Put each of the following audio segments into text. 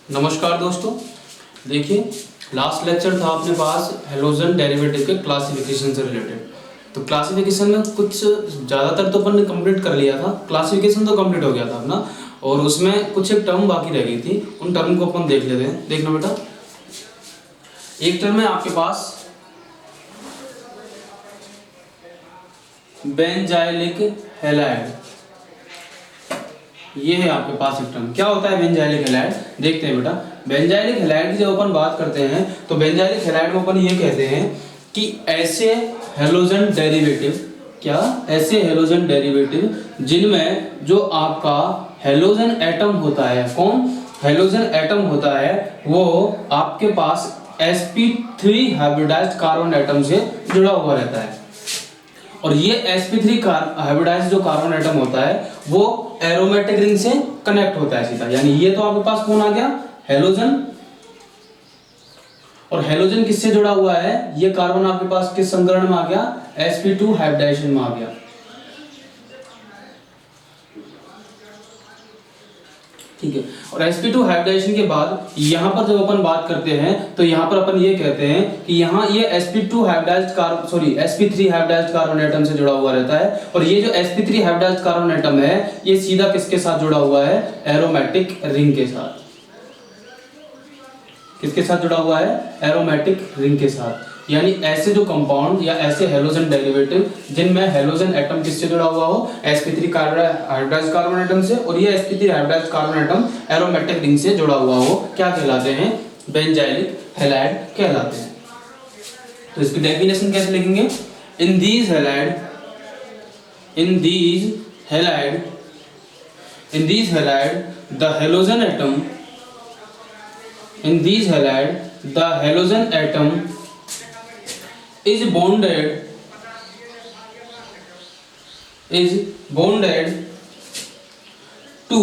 नमस्कार दोस्तों, देखिए लास्ट लेक्चर था अपने पास हेलोजन डेरिवेटिव के क्लासिफिकेशन से रिलेटेड। तो क्लासिफिकेशन में कुछ ज़्यादातर तो अपन ने कंप्लीट कर लिया था, क्लासिफिकेशन तो कंप्लीट हो गया था अपना, और उसमें कुछ एक टर्म बाकी रह गई थी। उन टर्म को अपन देख लेते हैं। देखना बेटा, एक टर्म है आपके पास बेंजाइलिक हैलाइड। ये है आपके पास एक टर्म। क्या होता है बेंजाइलिक हैलाइड, देखते हैं बेटा। बेंजाइलिक हैलाइड की जब अपन बात करते हैं तो बेंजाइलिक हैलाइड में अपन ये कहते हैं कि ऐसे हेलोजन डेरिवेटिव, क्या ऐसे हेलोजन डेरिवेटिव जिनमें जो आपका हेलोजन एटम होता है, कौन हेलोजन एटम होता है, वो आपके पास sp3 हाइब्रिडाइज्ड कार्बन एटम से जुड़ा हुआ रहता है। और ये sp3 हाइब्रिडाइज्ड जो कार्बन एटम होता है वो एरोमेटिक रिंग से कनेक्ट होता है सीधा। यानी ये तो आपके पास कौन आ गया, हेलोजन। और हेलोजन किससे जुड़ा हुआ है, ये कार्बन आपके पास किस संकरण में आ गया, sp2 हाइब्रिडाइजेशन में आ गया। ठीक है। और sp2 हाइब्रिडाइजेशन के बाद यहां पर जब अपन बात करते हैं तो यहां पर अपन ये कहते हैं कि यहां ये sp2 hybridised carbon sp3 hybridised carbon atom से जुड़ा हुआ रहता है। और ये जो sp3 हाइब्रिडाइज्ड कार्बन एटम है ये सीधा किसके साथ जुड़ा हुआ है, एरोमेटिक रिंग के साथ। किसके साथ जुड़ा हुआ है, एरोमेटिक रिंग के साथ। यानी ऐसे जो कंपाउंड या ऐसे हेलोजन डेरिवेटिव जिनमें हेलोजन एटम किससे जुड़ा हुआ हो, sp3 हाइब्रिडाइज्ड कार्बन एटम से, और ये sp3 hybridised carbon atom aromatic ring से जुड़ा हुआ हो, क्या कहलाते हैं, बेंजाइलिक हैलाइड कहलाते हैं। तो इसकी डेफिनेशन कैसे लिखेंगे, in these halide the halogen atom is bonded to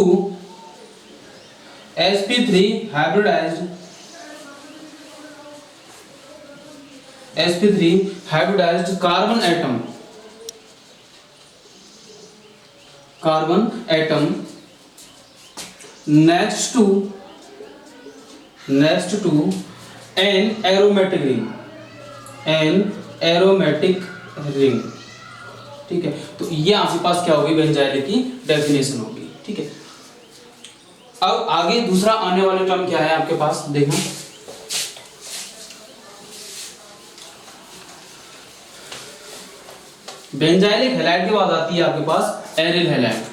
sp3 hybridized carbon atom next to an aromatic ring। ठीक है। तो ये आपके पास क्या होगी, बेंजाइलिक की डेफिनेशन होगी। ठीक है। अब आगे दूसरा आने वाले टर्म क्या है आपके पास, देखना। बेंजाइलिक हैलाइड के बाद आती है आपके पास एरिल हैलाइड।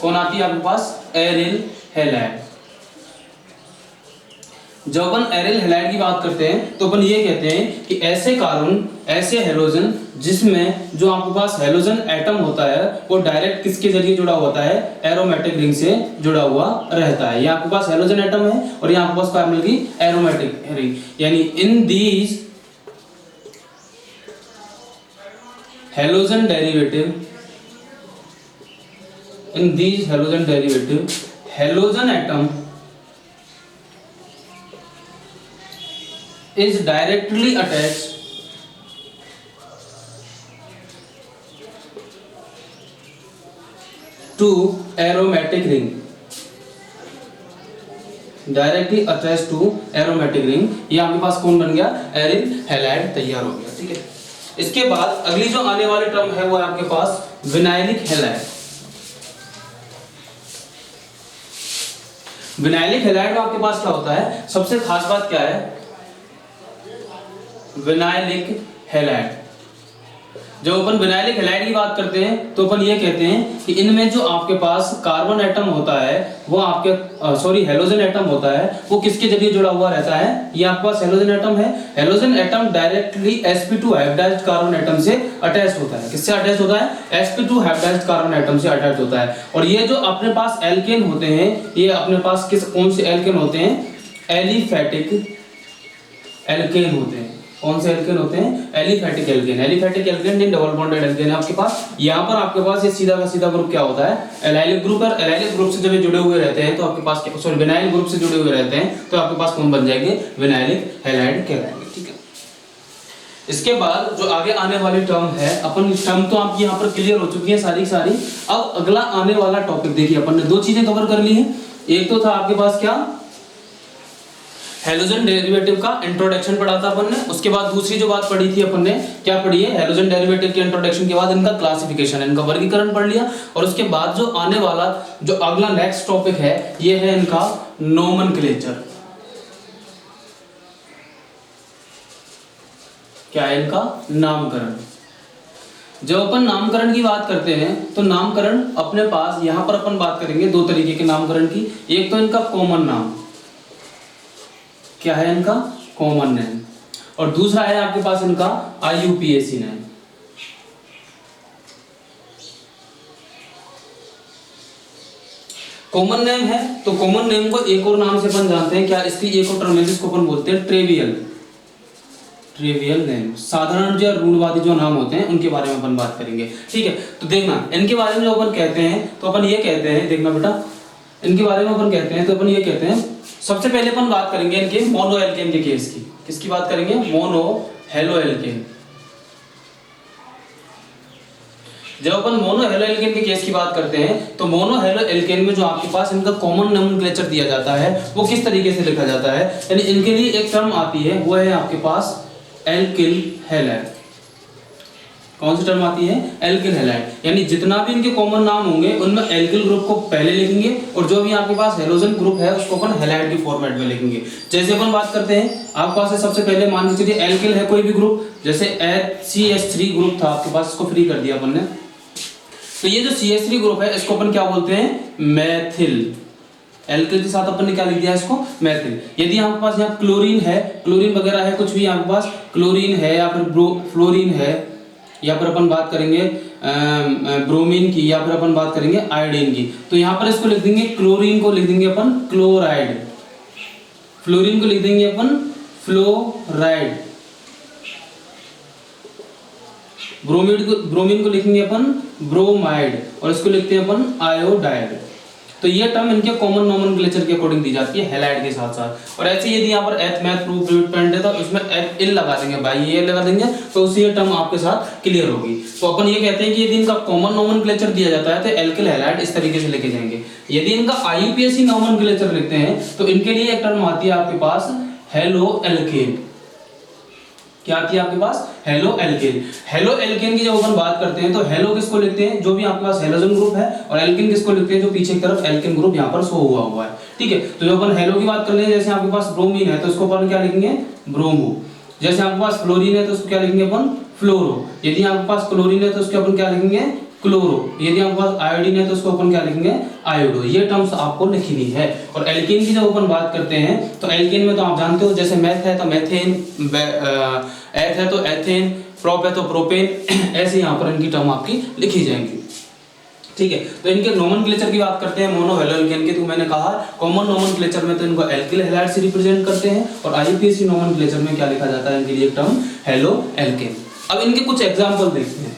कौन आती है आपके पास, एरिल हैलाइड। जब अपन एरिल हैलाइड की बात करते हैं तो अपन ये कहते हैं कि ऐसे कार्बन, ऐसे हेलोजन जिसमें जो आपके पास हेलोजन एटम होता है वो डायरेक्ट किसके जरिए जुड़ा होता है, एरोमेटिक रिंग से जुड़ा हुआ रहता है। ये आपके पास हेलोजन एटम है और ये आपके पास क्या मिलेगी, एरोमेटिक रिंग। यानी in these halogen derivative halogen atom is directly attached to aromatic ring। Directly attach to aromatic ring. ये आपके पास कौन बन गया, एरिल हैलाइड तैयार हो गया। ठीक है। इसके बाद अगली जो आने वाली टर्म है वो है आपके पास विनाइलिक हैलाइड। विनाइलिक हैलाइड में आपके पास क्या होता है, सबसे खास बात क्या है, विनाइलिक हैलाइड। जब अपन विनाइलिक हैलाइड की बात करते हैं तो अपन ये कहते हैं कि इनमें जो आपके पास कार्बन एटम होता है वो आपके हेलोजन एटम होता है, वो किसके जरिए जुड़ा हुआ रहता है, ये आपके पास हेलोजन एटम है। Halogen atom directly sp2 hybridised carbon atom से अटैच होता है। किससे अटैच होता है, sp2 हाइब्रिडाइज्ड कार्बन एटम से अटैच होता है। और ये जो अपने पास एल्केन होते हैं, ये अपने पास कौन से एल्केन होते हैं, एलिफैटिक एल्केन होते हैं। कौन से एल्केन होते हैं, एलिफैटिक एल्केन। एलिफैटिक एल्केन नहीं, डबल बॉन्डेड एल्केन है आपके पास। यहाँ पर आपके पास ये सीधा का सीधा ग्रुप क्या होता है, एलाइलिक ग्रुप। और एलाइलिक ग्रुप से जब ये जुड़े हुए रहते हैं तो आपके पास विनाइल ग्रुप से जुड़े हुए रहते हैं तो आपके पास कौन बन जाएंगे, विनाइलिक हैलाइड कहलाएंगे। ठीक है। इसके बाद जो आगे आने वाली टर्म है, अपन टर्म तो आपकी यहाँ पर क्लियर हो चुकी है सारी सारी। अब अगला आने वाला टॉपिक देखिए, अपन ने दो चीजें कवर कर ली है। एक तो था आपके पास क्या, हेलोजन डेरिवेटिव का इंट्रोडक्शन पढ़ा था अपन ने। उसके बाद दूसरी जो बात पढ़ी थी अपन ने, क्या पढ़ी है, हेलोजन डेरिवेटिव के इंट्रोडक्शन के बाद इनका क्लासिफिकेशन, इनका वर्गीकरण पढ़ लिया। और उसके बाद जो आने वाला जो अगला नेक्स्ट टॉपिक है ये है इनका नोमेनक्लेचर। क्या है इनका, नामकरण। जब अपन नामकरण की बात करते हैं तो नामकरण अपने पास यहां पर अपन बात करेंगे दो तरीके के नामकरण की। एक तो इनका कॉमन नाम, क्या है इनका कॉमन नेम, और दूसरा है आपके पास इनका IUPAC नेम। कॉमन नेम है तो कॉमन नेम को एक और नाम से अपन जानते हैं, क्या इसकी एक और टर्म है जिसको अपन बोलते हैं ट्रिवियल नेम। साधारण जो रूढ़वादी जो नाम होते हैं उनके बारे में अपन बात करेंगे, ठीक है। तो देखना इनके बारे में जो अपन कहते हैं तो अपन ये कहते हैं, देखना बेटा, इनके बारे में अपन कहते हैं तो अपन ये कहते हैं, सबसे पहले अपन बात करेंगे इनके मोनो एल्केन के केस की। किसकी बात करेंगे, मोनो हेलो एल्केन। जब अपन मोनो हेलो एल्केन के केस की बात करते हैं तो मोनो हेलो एल्केन में जो आपके पास इनका कॉमन नोमेनक्लेचर दिया जाता है वो किस तरीके से लिखा जाता है, यानी इनके लिए एक टर्म आती है वो है आपके पास एल्किल हैलाइड। कौन सी टर्म आती है, एल्किल हैलाइड। यानी जितना भी इनके कॉमन नाम होंगे उनमें एल्किल ग्रुप को पहले लिखेंगे और जो भी आपके पास हेलोजन ग्रुप है उसको अपन हैलाइड के फॉर्मेट में लिखेंगे। जैसे अपन बात करते हैं आपके पास सबसे पहले मान के चलिए एल्किल है कोई भी ग्रुप, जैसे CH3 ग्रुप था आपके पास, इसको फ्री कर दिया अपन ने। तो ये जो CH3 ग्रुप है इसको अपन क्या बोलते हैं, मैथिल। एल्किल के साथ अपन ने क्या लिख दिया इसको, मैथिल। यदि आपके पास यहाँ क्लोरीन है, क्लोरीन वगैरह है, कुछ भी आपके पास क्लोरीन है या फिर फ्लोरीन है, या फिर अपन बात करेंगे ब्रोमीन की, या फिर अपन बात करेंगे आयोडीन की, तो यहाँ पर इसको लिख देंगे, क्लोरीन को लिख देंगे अपन क्लोराइड, फ्लोरीन को लिख देंगे अपन फ्लोराइड, ब्रोमीन को लिखेंगे अपन ब्रोमाइड, और इसको लिखते हैं अपन आयोडाइड। तो ये टर्म इनके कॉमन नोमेनक्लेचर के अकॉर्डिंग दी जाती है हैलाइड के साथ साथ। और ऐसे यदि यहाँ पर एथ मैथ प्रूफ डिपेंड है तो उसमें एथ इल लगा देंगे, भाई ये लगा देंगे, तो उससे ये टर्म आपके साथ क्लियर होगी। तो अपन ये कहते हैं कि यदि इनका कॉमन नोमेनक्लेचर दिया जाता है तो एल्किल हैलाइड इस तरीके से लेके जाएंगे। यदि इनका IUPAC नोमेनक्लेचर लिखते हैं तो इनके लिए एक टर्म आती है आपके पास हेलो एल्केन। क्या आती है आपके पास, हेलो एल्केन। हेलो एल्केन की जब अपन बात करते हैं तो हेलो किसको लिखते हैं, जो भी आपके पास हेलोजन ग्रुप है, और एल्केन किसको लिखते हैं, जो पीछे की तरफ एल्केन ग्रुप यहाँ पर शो हुआ है, ठीक है। तो जब अपन हेलो की बात कर ले, जैसे आपके पास ब्रोमीन है तो उसको अपन क्या लिखेंगे, ब्रोमो। जैसे आपके पास फ्लोरीन है तो उसको क्या लिखेंगे अपन, फ्लोरो। यदि आपके पास क्लोरीन है तो उसको अपन क्या लिखेंगे, क्लोरो। यदि आपके पास आयोडीन है तो उसको अपन क्या लिखेंगे, आयोडो। ये टर्म्स आपको लिखनी है। और एल्केन की जब अपन बात करते हैं तो एल्केन में तो आप जानते हो, जैसे मैथ है तो मैथेन, एथ है तो एथेन, प्रोप है तो प्रोपेन, ऐसे यहाँ पर इनकी टर्म आपकी लिखी जाएंगी, ठीक है। तो इनके नोमेनक्लेचर की बात करते हैं मोनो हेलो एल्केन की, तो मैंने कहा कॉमन नोमेनक्लेचर में तो इनको एल्किल हैलाइड से रिप्रेजेंट करते हैं, और IUPAC नोमेनक्लेचर में क्या लिखा जाता है, इनके लिए टर्म हेलो एल्केन। अब इनके कुछ एग्जांपल देखते हैं।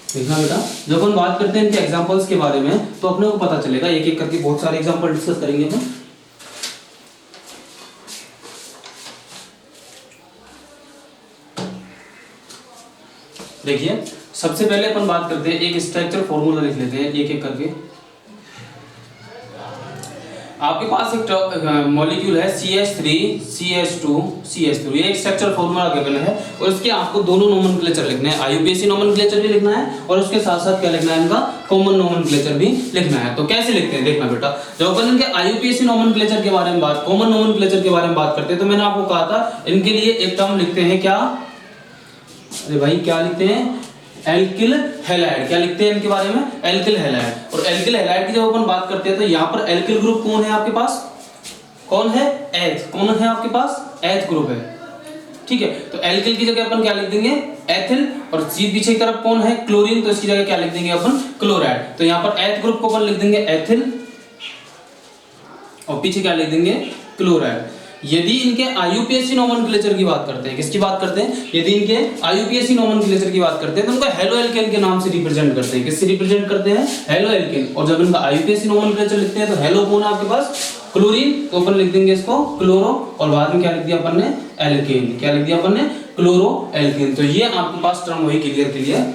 देखना बेटा, जब हम बात करते हैं इनके एग्जांपल्स के बारे में तो अपने को पता चलेगा, एक एक करके बहुत सारे एग्जांपल डिस्कस करेंगे हम। देखिए सबसे पहले अपन बात करते हैं, एक स्ट्रक्चर फॉर्मूला लिख लेते हैं एक एक करके। आपके पास एक मॉलिक्यूल है CH3 CH2 CH3, ये एक स्ट्रक्चर फॉर्मूला गिवन है, और इसके आपको दोनों नोमेनक्लेचर लिखना है, IUPAC नोमेनक्लेचर भी लिखना है और उसके साथ साथ क्या लिखना है, इनका कॉमन नोमेनक्लेचर भी लिखना है। तो कैसे लिखते हैं देखना बेटा, जब अपन इनके IUPAC नोमेनक्लेचर के बारे में कॉमन नोमेनक्लेचर के बारे में बात करते हैं तो मैंने आपको कहा था इनके लिए एक टर्म लिखते हैं, क्या, अरे भाई क्या लिखते हैं, एल्किल हैलाइड। क्या लिखते हैं इनके बारे में, एल्किल हैलाइड। और एल्किल हैलाइड की जब अपन बात करते हैं तो यहाँ पर एल्किल ग्रुप कौन है आपके पास, कौन है, एथ। कौन है आपके पास, एथ ग्रुप है, ठीक है। तो एल्किल की जगह अपन क्या लिख देंगे, एथिल, और सी पीछे की तरफ कौन है, क्लोरीन, तो इसकी जगह क्या लिख देंगे अपन, क्लोराइड। तो यहाँ पर एथ ग्रुप को अपन लिख देंगे एथिल, और पीछे क्या लिख देंगे, क्लोराइड। यदि इनके IUPAC नोमेनक्लेचर की बात करते हैं, किसकी बात करते हैं, यदि इनके IUPAC नोमेनक्लेचर की बात करते हैं तो उनको हेलो एल्केन के नाम से रिप्रेजेंट करते हैं, किससे रिप्रेजेंट करते हैं, हेलो एल्केन। और जब इनका IUPAC नोमेनक्लेचर लिखते हैं तो हेलो कौन है आपके पास, क्लोरीन, तो अपन लिख देंगे इसको क्लोरो, और बाद में क्या लिख दिया अपन ने, एल्केन। क्या लिख दिया अपन ने, क्लोरो एल्केन। तो ये आपके पास टर्म वही क्लियर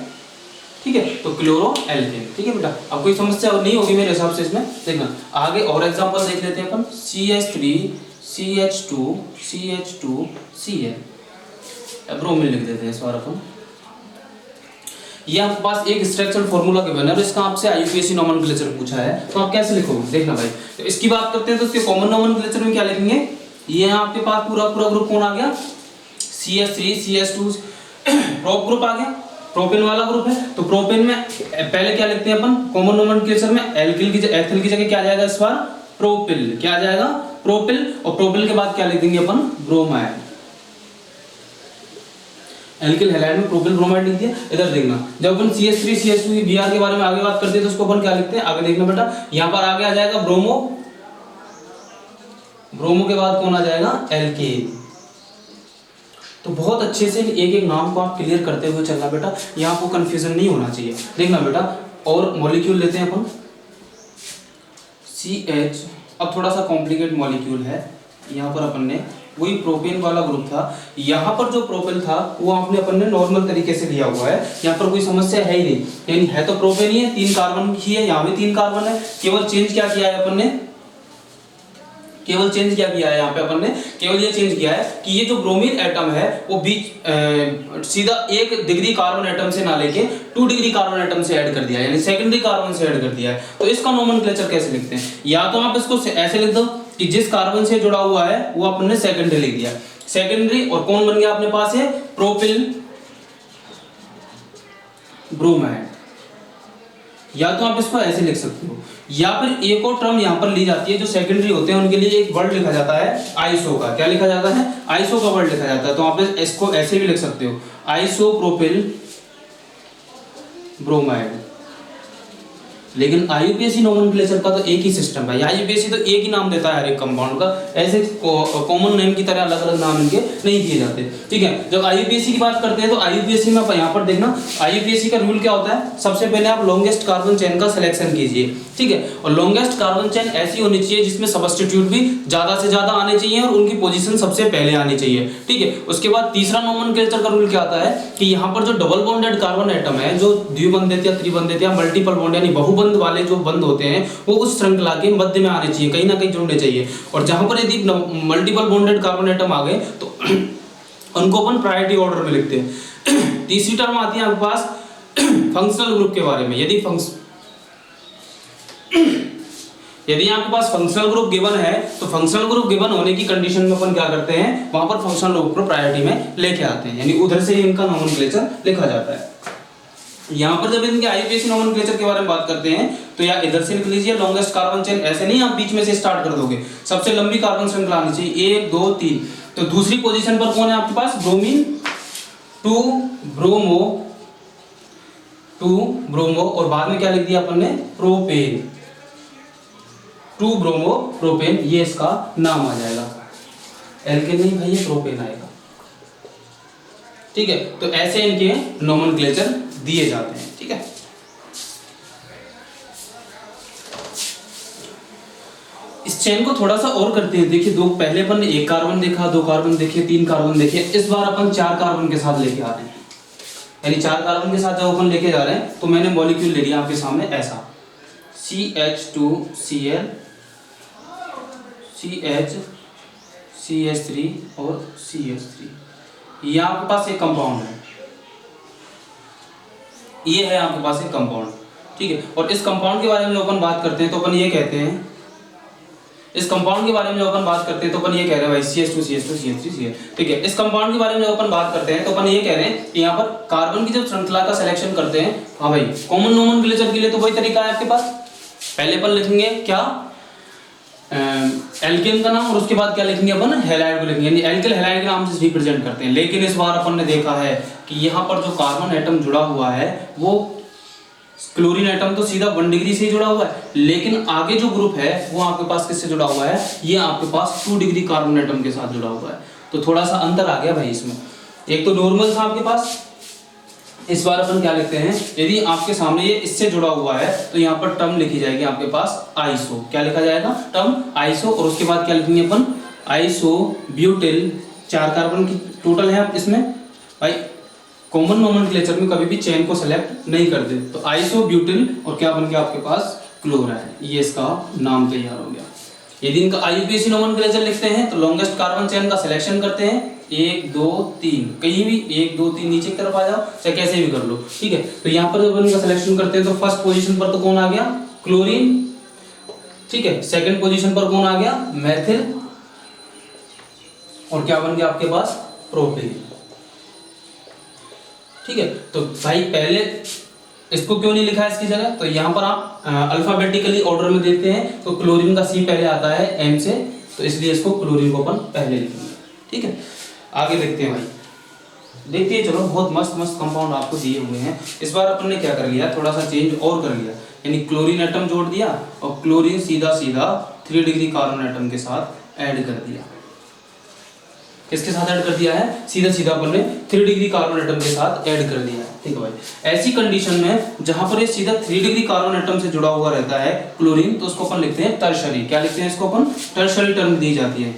ठीक है, तो क्लोरो एल्केन। ठीक है बेटा, अब कोई समस्या नहीं होगी मेरे हिसाब से इसमें। देखना आगे और एग्जांपल देख लेते हैं अपन। CH3 CH2 CH2 Cl, bromine लिख देते हैं इस बार अपन। ये आपके पास एक स्ट्रक्चरल फार्मूला गिवन है और इसका आपसे आईयूपीएसी नोमेनक्लेचर पूछा है, तो आप कैसे लिखोगे देखना भाई। तो इसकी बात करते हैं तो इसके कॉमन नोमेनक्लेचर में क्या लिखेंगे, ये आपके पास पूरा ग्रुप कौन आ गया, CH3 CH2 प्रोप ग्रुप आ गया, प्रोपेन वाला ग्रुप है। तो प्रोपेन में पहले क्या लिखते हैं अपन कॉमन नोमेनक्लेचर में, एल्किल की एथिल की जगह क्या आ जाएगा इस बार, प्रोपिल। क्या आ जाएगा, प्रोपिल। और प्रोपिल के बाद क्या लिख देंगे अपन, ब्रोमाइड। एल्किल हैलाइड में प्रोपिल ब्रोमाइड लिख दिया। इधर देखना जब अपन CH3 CH2 Br के बारे में आगे बात करते हैं तो उसको अपन क्या लिखते हैं, आगे देखना बेटा, यहां पर आगे आ जाएगा ब्रोमो, ब्रोमो के बाद कौन आ जाएगा, एल्केन। तो बहुत अच्छे से एक एक नाम को आप क्लियर करते हुए चलना बेटा, यहाँ आपको कंफ्यूजन नहीं होना चाहिए। देखना बेटा, और मॉलिक्यूल लेते हैं अपन CH। अब थोड़ा सा कॉम्प्लिकेट मॉलिक्यूल है, यहाँ पर अपन ने वही प्रोपेन वाला ग्रुप था, यहाँ पर जो प्रोपेन था वो आपने अपन ने नॉर्मल तरीके से लिया हुआ है, यहाँ पर कोई समस्या है ही नहीं, यानी है तो प्रोपेन ही है, 3 कार्बन ही है, यहाँ भी 3 कार्बन है। केवल चेंज क्या किया है अपन ने, केवल चेंज क्या किया है यहाँ पे अपन ने, केवल ये चेंज किया है कि ये जो ब्रोमीन एटम है वो बीच सीधा 1 डिग्री कार्बन एटम से ना लेके 2 डिग्री कार्बन एटम से ऐड कर दिया, यानी सेकेंडरी कार्बन से ऐड कर दिया है। तो इसका नोमेनक्लेचर कैसे लिखते हैं, या तो आप इसको ऐसे लिख दो कि जिस कार्बन से जुड़ा हुआ है वो अपन ने सेकेंडरी लिख दिया, सेकेंडरी, और कौन बन गया अपने पास है, प्रोपिल ब्रोमाइड। या तो आप इसको ऐसे लिख सकते हो, या फिर एक और टर्म यहां पर ली जाती है जो सेकेंडरी होते हैं उनके लिए एक वर्ड लिखा जाता है आइसो का। क्या लिखा जाता है, आइसो का वर्ड लिखा जाता है। तो आप इसको ऐसे भी लिख सकते हो, आइसोप्रोपिल ब्रोमाइड। लेकिन आईयूपीएसी नोमेनक्लेचर का तो एक ही सिस्टम है, आईयूपीएसी तो एक ही नाम देता है हर एक कंपाउंड का, ऐसे कॉमन नेम की तरह अलग अलग नाम इनके नहीं दिए जाते। ठीक है, जब आईयूपीएसी की बात करते हैं तो आईयूपीएसी में यहाँ पर देखना, आईयूपीएसी का रूल क्या होता है, सबसे पहले आप लॉन्गेस्ट कार्बन चेन का सिलेक्शन कीजिए। ठीक है, और लॉन्गेस्ट कार्बन चेन ऐसी होनी चाहिए जिसमें सब्स्टिट्यूट भी ज्यादा से ज्यादा आने चाहिए और उनकी पोजीशन सबसे पहले आनी चाहिए। ठीक है, उसके बाद तीसरा नोमेनक्लेचर का रूल क्या आता है कि यहाँ पर जो डबल बॉन्डेड कार्बन एटम है, जो द्विबंधित या त्रिबंधित या मल्टीपल बॉन्ड यानी बहुबंध वाले जो बंद होते हैं वो उस श्रृंखला के मध्य में आने चाहिए, कहीं ना कहीं जुड़ने चाहिए। और जहां पर यदि मल्टीपल बॉन्डेड कार्बन एटम आ गए तो उनको अपन प्रायोरिटी ऑर्डर में लिखते हैं। तीसरी टर्म आती है आपके पास फंक्शनल ग्रुप के बारे में। यदि आपके पास फंक्शनल ग्रुप गिवन है तो फंक्शनल ग्रुप गिवन होने की कंडीशन में अपन क्या करते हैं, वहां पर फंक्शनल ग्रुप को प्रायोरिटी में लेके आते हैं, यानी उधर से इनका नोमेनक्लेचर लिखा जाता है। यहाँ पर जब इनके आईयूपीएसी नोमेनक्लेचर के बारे में बात करते हैं तो या इधर से लिख लीजिए लॉन्गेस्ट कार्बन चेन, ऐसे नहीं आप बीच में से स्टार्ट कर दोगे, सबसे लंबी कार्बन श्रृंखला आनी चाहिए 1 2 3। तो दूसरी पोजीशन पर कौन है आपके पास, ब्रोमीन 2 ब्रोमो 2 ब्रोमो, और बाद में क्या लिख दिया अपन ने, प्रोपेन 2 ब्रोमो प्रोपेन, ये इसका नाम आ जाएगा। एल्केन नहीं भाई, ये प्रोपेन आएगा। ठीक है, तो ऐसे इनके नोमेनक्लेचर दिए जाते हैं। ठीक है, इस चेन को थोड़ा सा और करते हैं। देखिए, दो पहले अपन ने 1 कार्बन देखा, 2 कार्बन देखे, 3 कार्बन देखे, इस बार अपन 4 कार्बन के साथ लेके आ रहे हैं, यानी 4 कार्बन के साथ जब अपन लेके जा रहे हैं तो मैंने मॉलिक्यूल ले लिया आपके सामने ऐसा, CH2Cl CH CH3 और CH3। ये आपके पास एक कंपाउंड है, ये है आपके पास एक कंपाउंड। ठीक है, और इस कंपाउंड के बारे में जो अपन बात करते हैं तो अपन ये कहते हैं, इस कंपाउंड के बारे में जो अपन बात करते हैं तो अपन ये कह रहे हैं भाई CH2 CH2 CH3 Cl। ठीक है, इस कंपाउंड के बारे में जो अपन बात करते हैं तो अपन ये कह रहे हैं कि यहाँ पर कार्बन की जब श्रृंखला का सिलेक्शन करते हैं, हाँ भाई, कॉमन नोमेनक्लेचर के लिए तो वही तरीका है आपके पास। पहले अपन लिखेंगे क्या, एल्केन का नाम, और उसके बाद क्या लिखेंगे अपन, हैलाइड को लिखेंगे, यानी एल्किल हैलाइड के नाम से रिप्रेजेंट करते हैं। लेकिन इस बार अपन ने देखा है कि यहाँ पर जो कार्बन एटम जुड़ा हुआ है वो क्लोरीन एटम तो सीधा 1 डिग्री से ही जुड़ा हुआ है, लेकिन आगे जो ग्रुप है वो आपके पास किससे जुड़ा हुआ है, ये आपके पास 2 डिग्री कार्बन एटम के साथ जुड़ा हुआ है। तो थोड़ा सा अंतर आ गया भाई इसमें, एक तो नॉर्मल था आपके पास, इस बार अपन क्या लिखते हैं, यदि आपके सामने ये इससे जुड़ा हुआ है तो यहाँ पर टर्म लिखी जाएगी आपके पास आइसो। क्या लिखा जाएगा, टर्म आइसो, और उसके बाद क्या लिखेंगे अपन, आइसो ब्यूटिल। 4 कार्बन की टोटल है इसमें भाई, कॉमन नोमेनक्लेचर में कभी भी चेन को सेलेक्ट नहीं करते। तो आइसोब्यूटिल और क्या बन गया आपके पास, क्लोराइड, ये इसका नाम तैयार हो गया। यदि इनका आईयूपीएसी नोमेनक्लेचर लिखते हैं तो लॉन्गेस्ट कार्बन चेन का सिलेक्शन करते हैं, 1 2 3, कहीं भी 1 2 3 नीचे की तरफ आ जाओ, चाहे कैसे भी कर लो, ठीक है। तो यहाँ पर जब इनका सिलेक्शन करते हैं तो फर्स्ट पोजीशन पर तो कौन आ गया, क्लोरीन, ठीक है। सेकंड पोजीशन पर कौन आ गया, मेथिल, और क्या बन गया आपके पास, प्रोपेन, ठीक है। तो भाई पहले इसको क्यों नहीं लिखा है इसकी जगह, तो यहाँ पर आप अल्फाबेटिकली ऑर्डर में देते हैं, तो क्लोरीन का सी पहले आता है एम से, तो इसलिए इसको क्लोरीन को अपन पहले लिखेंगे, ठीक है। आगे देखते हैं भाई, देखिए चलो, बहुत मस्त मस्त कंपाउंड आपको दिए हुए हैं। इस बार अपन ने क्या कर लिया, थोड़ा सा चेंज और कर लिया, यानी क्लोरीन एटम जोड़ दिया और क्लोरीन सीधा सीधा 3 डिग्री कार्बन एटम के साथ ऐड कर दिया। किसके साथ ऐड कर दिया है, सीधा सीधा अपन ने 3 डिग्री कार्बन एटम के साथ ऐड कर दिया है, ठीक है भाई। ऐसी कंडीशन में जहां पर ये सीधा 3 डिग्री कार्बन एटम से जुड़ा हुआ रहता है क्लोरीन, तो उसको अपन लिखते हैं टर्शरी। क्या लिखते हैं इसको अपन, टर्शरी टर्म दी जाती है।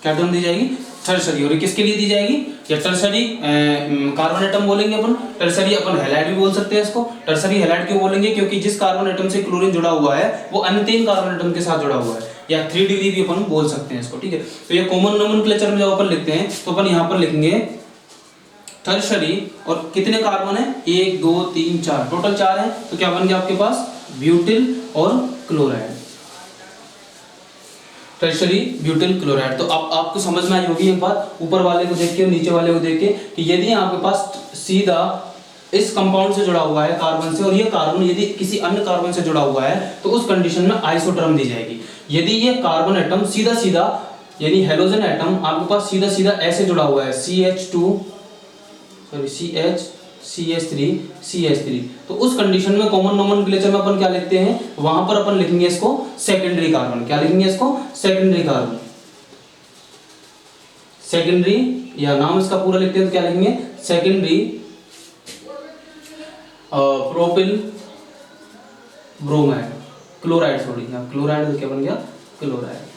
क्या टर्म दी जाएगी, टर्शरी। और किसके लिए दी जाएगी, या टर्शरी कार्बन एटम बोलेंगे अपन, टर्शरी अपन हैलाइड भी बोल सकते हैं इसको। टर्शरी हैलाइड क्यों बोलेंगे, क्योंकि जिस कार्बन एटम से क्लोरीन जुड़ा हुआ है वो अन्य 3 कार्बन एटम के साथ जुड़ा हुआ है, या 3 डिग्री भी अपन बोल सकते हैं इसको, ठीक है। तो ये कॉमन नोमेनक्लेचर में जब अपन लिखते हैं तो अपन यहाँ पर लिखेंगे टर्शरी, और कितने कार्बन है, 1 2 3 4, टोटल 4 है। तो क्या बन गया आपके पास, ब्यूटिल और क्लोराइड, टर्शरी ब्यूटिल क्लोराइड। तो अब आपको समझ में आई होगी एक बात, ऊपर वाले को देख के और नीचे वाले को देख के, कि यदि आपके पास सीधा इस कंपाउंड से जुड़ा हुआ है कार्बन से, और ये कार्बन यदि किसी अन्य कार्बन से जुड़ा हुआ है, तो उस कंडीशन में आइसोटर्म दी जाएगी। यदि ये कार्बन एटम सीधा सीधा, यानी हेलोजन एटम आपके पास सीधा सीधा ऐसे जुड़ा हुआ है, CH3 तो उस कंडीशन में कॉमन नोमेनक्लेचर में अपन क्या लिखते हैं, वहां पर अपन लिखेंगे इसको सेकेंडरी कार्बन। क्या लिखेंगे इसको, सेकेंडरी कार्बन, सेकेंडरी, या नाम इसका पूरा लिखते हैं तो क्या लिखेंगे, secondary propyl bromide, chloride, sorry chloride क्या बन गया, क्लोराइड।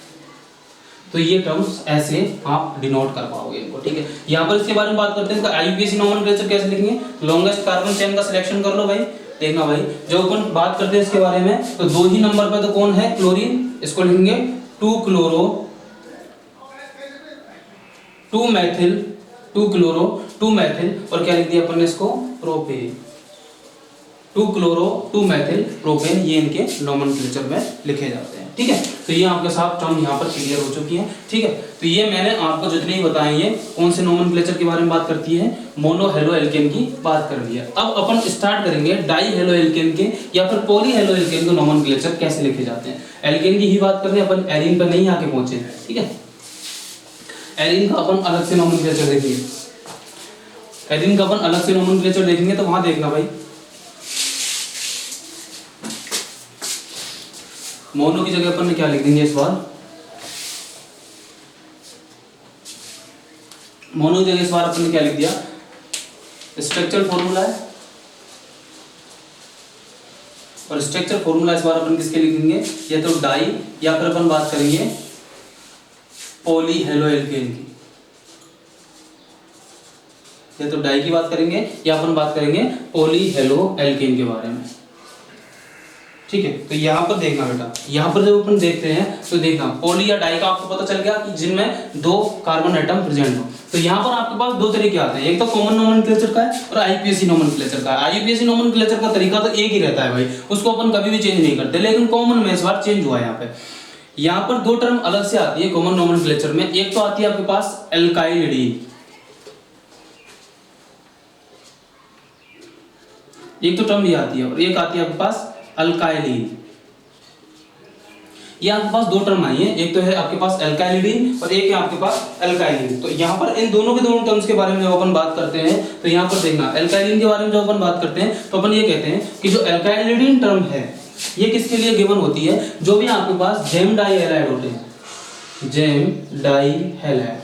तो ये टर्म्स ऐसे आप डिनोट कर पाओगे इनको, ठीक है। यहाँ पर इसके बारे में बात करते हैं, आईयूपीएसी नोमेनक्लेचर कैसे लिखेंगे, लॉन्गेस्ट कार्बन चेन का सिलेक्शन कर लो भाई। देखना भाई, जब अपन बात करते हैं इसके बारे में, तो 2 ही नंबर पे तो कौन है, क्लोरीन, इसको लिखेंगे 2 क्लोरो 2 मैथिल 2 क्लोरो 2 मैथिल, और क्या लिख दिया अपन ने इसको, प्रोपेन, 2 क्लोरो 2 मैथिल प्रोपेन, ये इनके नोमेनक्लेचर में लिखे जाते हैं, ठीक है। तो ये आपके साथ टर्म यहाँ पर क्लियर हो चुकी है, ठीक है। तो ये मैंने आपको जितने ही बताए, ये कौन से नोमेनक्लेचर के बारे में बात करती है, मोनो हेलो एल्केन की बात कर दी है। अब अपन स्टार्ट करेंगे डाई हेलो एल्केन के या फिर पॉली हेलो एल्केन के नोमेनक्लेचर कैसे लिखे जाते हैं। एल्केन की ही बात कर रहे हैं अपन, एरीन पर नहीं आके पहुंचे, ठीक है। एरीन का अपन अलग से नोमेनक्लेचर देखेंगे, एरीन का अपन अलग से नोमेनक्लेचर देखेंगे, तो वहां देखना भाई, मोनो की जगह अपन ने क्या लिख देंगे इस बार, मोनो की जगह इस बार अपन ने क्या लिख दिया, स्ट्रक्चरल फॉर्मूला है, और स्ट्रक्चरल फॉर्मूला इस बार अपन किसके लिखेंगे, या तो डाई, या फिर अपन बात करेंगे पॉली हेलो एल्केन की, या तो डाई की बात करेंगे या अपन बात करेंगे पॉली हेलो एल्केन के बारे में, ठीक है। तो यहाँ पर देखना बेटा, यहाँ पर जब अपन देखते हैं तो देखना पॉली या डाई का आपको पता चल गया कि जिनमें 2 कार्बन एटम प्रेजेंट हो। तो यहाँ पर आपके पास 2 तरीके आते हैं, एक तो कॉमन नोमेनक्लेचर का है और आईयूपीएसी नोमेनक्लेचर का है। आईयूपीएसी नोमेनक्लेचर का तरीका तो एक ही रहता है भाई, उसको अपन कभी भी चेंज नहीं करते, लेकिन कॉमन में इस बार चेंज हुआ है। यहाँ पर 2 टर्म अलग से आती है कॉमन नोमेनक्लेचर में, एक तो आती है आपके पास एल्काइलिडीन, एक तो टर्म ये आती है, और एक आती है आपके पास अल्काइलिन। ये आपके पास 2 टर्म आई है, एक तो है आपके पास एल्काइलिन और एक है आपके पास अल्काइलिन। तो यहाँ पर इन दोनों के दोनों टर्म्स के बारे में जब अपन बात करते हैं, तो यहाँ पर देखना एल्काइलिन के बारे में जब अपन बात करते हैं तो अपन ये कहते हैं कि जो एल्काइलिन टर्म है ये किसके लिए गिवन होती है, जो भी आपके पास जेम डाई हैलाइड होते हैं, जेम डाई हैलाइड।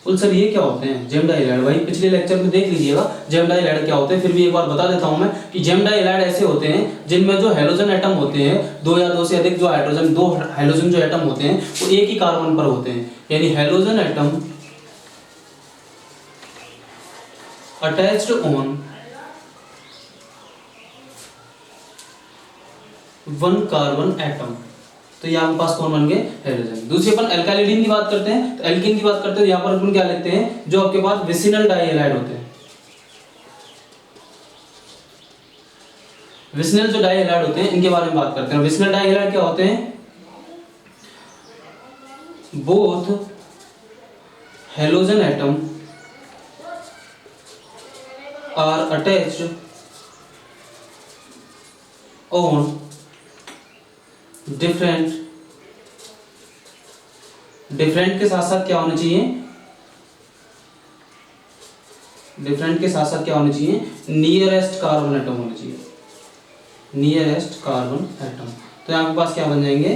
बोल सर ये क्या होते हैं जेम डाई हैलाइड, भाई पिछले लेक्चर में देख लीजिएगा जेम डाई हैलाइड क्या होते हैं, फिर भी एक बार बता देता हूं मैं कि जेम डाई हैलाइड ऐसे होते हैं जिनमें जो हैलोजन एटम होते हैं, 2 या 2 से अधिक जो हाइड्रोजन, 2 हैलोजन जो एटम होते हैं वो एक ही कार्बन पर होते हैं, यानी halogen atom attached on one carbon atom, तो यहाँ आपके पास कौन बन गए? हेलोजन। दूसरी अपन एल्काइलिडीन की बात करते हैं, तो एल्कीन की बात करते हैं, यहाँ पर अपन क्या लिखते हैं, जो आपके पास विसिनल डाइहैलाइड होते हैं, विसिनल जो डाइहैलाइड होते हैं इनके बारे में बात करते हैं। विसिनल डाइहैलाइड क्या होते हैं? Both halogen atom are attached on different, different के साथ साथ क्या होना चाहिए? डिफरेंट के साथ साथ क्या होना चाहिए? नियरेस्ट कार्बन एटम होना चाहिए, नियरेस्ट कार्बन एटम। तो यहाँ के पास क्या बन जाएंगे?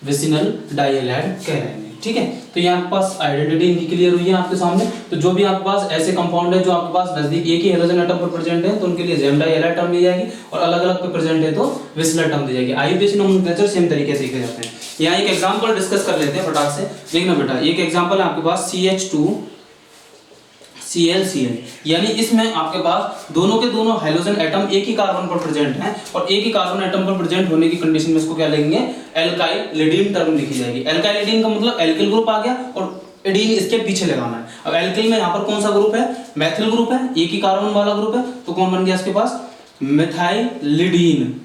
विसिनल डाइहैलाइड कहलाएंगे। ठीक है, तो यहाँ आपके पास आइडेंटिटी इनकी क्लियर हुई है आपके सामने। तो जो भी आपके पास ऐसे कंपाउंड है जो आपके पास नजदीक एक ही हेलोजन एटम पर प्रेजेंट है, तो उनके लिए जेम डाइहैलाइड टर्म दी जाएगी, और अलग अलग पे प्रेजेंट है तो विसिनल टर्म दी जाएगी। आईयूपीएसी नोमेनक्लेचर सेम तरीके से लिखे जाते हैं। यहाँ एक एग्जांपल डिस्कस कर लेते हैं फटाक से। देखना बेटा, एक एग्जांपल है आपके पास CH2ClCl, यानी इसमें आपके पास दोनों के दोनों हेलोजन एटम एक ही कार्बन पर प्रेजेंट हैं, और एक ही कार्बन एटम पर प्रेजेंट होने की कंडीशन में इसको क्या लेंगे? एल्काइलिडीन टर्म लिखी जाएगी। एल्काइलिडीन का मतलब एल्किल ग्रुप आ गया, और एडीन इसके पीछे लगाना है। अब एल्किल में यहाँ पर कौन सा ग्रुप है? मैथिल ग्रुप है, एक ही कार्बन वाला ग्रुप है, तो कौन बन गया इसके पास? मिथाइलिडीन।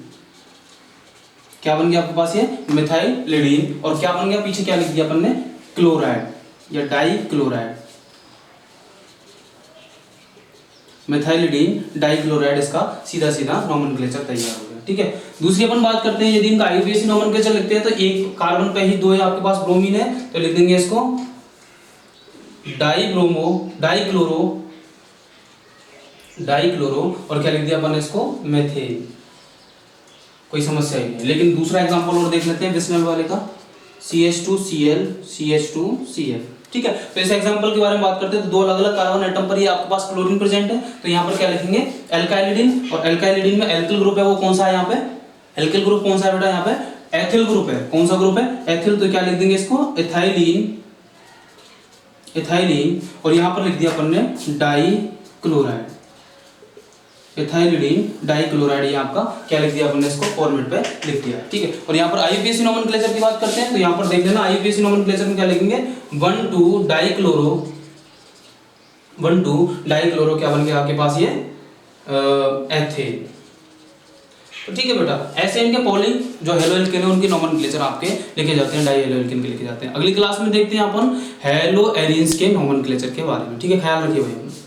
क्या बन गया आपके पास? ये मिथाइलिडीन। और क्या बन गया पीछे? क्या लिख दिया अपन ने? क्लोराइड या डाइक्लोराइड, मिथाइलिडीन डाइक्लोराइड, इसका सीधा सीधा नोमेनक्लेचर तैयार हो गया। ठीक है, दूसरी अपन बात करते हैं, यदि इनका आईयूपीएसी नोमेनक्लेचर लिखते हैं तो एक कार्बन पे ही दो है आपके पास ब्रोमीन है, तो लिख देंगे इसको डाइक्लोरो, और क्या लिख दिया अपन इसको? मेथेन। कोई समस्या ही नहीं। लेकिन दूसरा एग्जांपल और देख लेते हैं विसिनल वाले का, CH2Cl CH2Cl। ठीक है, तो इस एग्जांपल के बारे में बात करते हैं। तो दो अलग अलग कार्बन एटम पर ये आपके पास क्लोरीन प्रेजेंट है, तो यहाँ पर क्या लिखेंगे? एल्काइलिडीन, और एल्काइलिडीन में एल्किल ग्रुप है, वो कौन सा है यहाँ पे? एल्किल ग्रुप कौन सा है बेटा? यहाँ पे एथिल ग्रुप है। कौन सा ग्रुप है? एथिल। तो क्या लिख देंगे इसको? एथाइलिन, और यहाँ पर लिख दिया अपन ने डाइक्लोराइड, एथाइलिडीन डाइक्लोराइड। ये आपका क्या लिख दिया अपन ने? इसको फॉर्मेट पे लिख दिया। ठीक है, और यहाँ पर आईयूपीएसी नोमेनक्लेचर की बात करते हैं, तो यहाँ पर देख लेना आईयूपीएसी नोमेनक्लेचर में क्या लिखेंगे? 1,2-डाइक्लोरो, क्या बन गया आपके पास? ये एथेन। तो ठीक है बेटा, ऐसे इनके पॉलिंग जो हेलोएल्केन है उनके नोमेनक्लेचर आपके लिखे जाते हैं, डाई हेलोएल्केन के लिखे जाते हैं। अगली क्लास में देखते हैं अपन हेलोएरीन्स के नोमेनक्लेचर के बारे में। ठीक है, ख्याल रखिए भाई।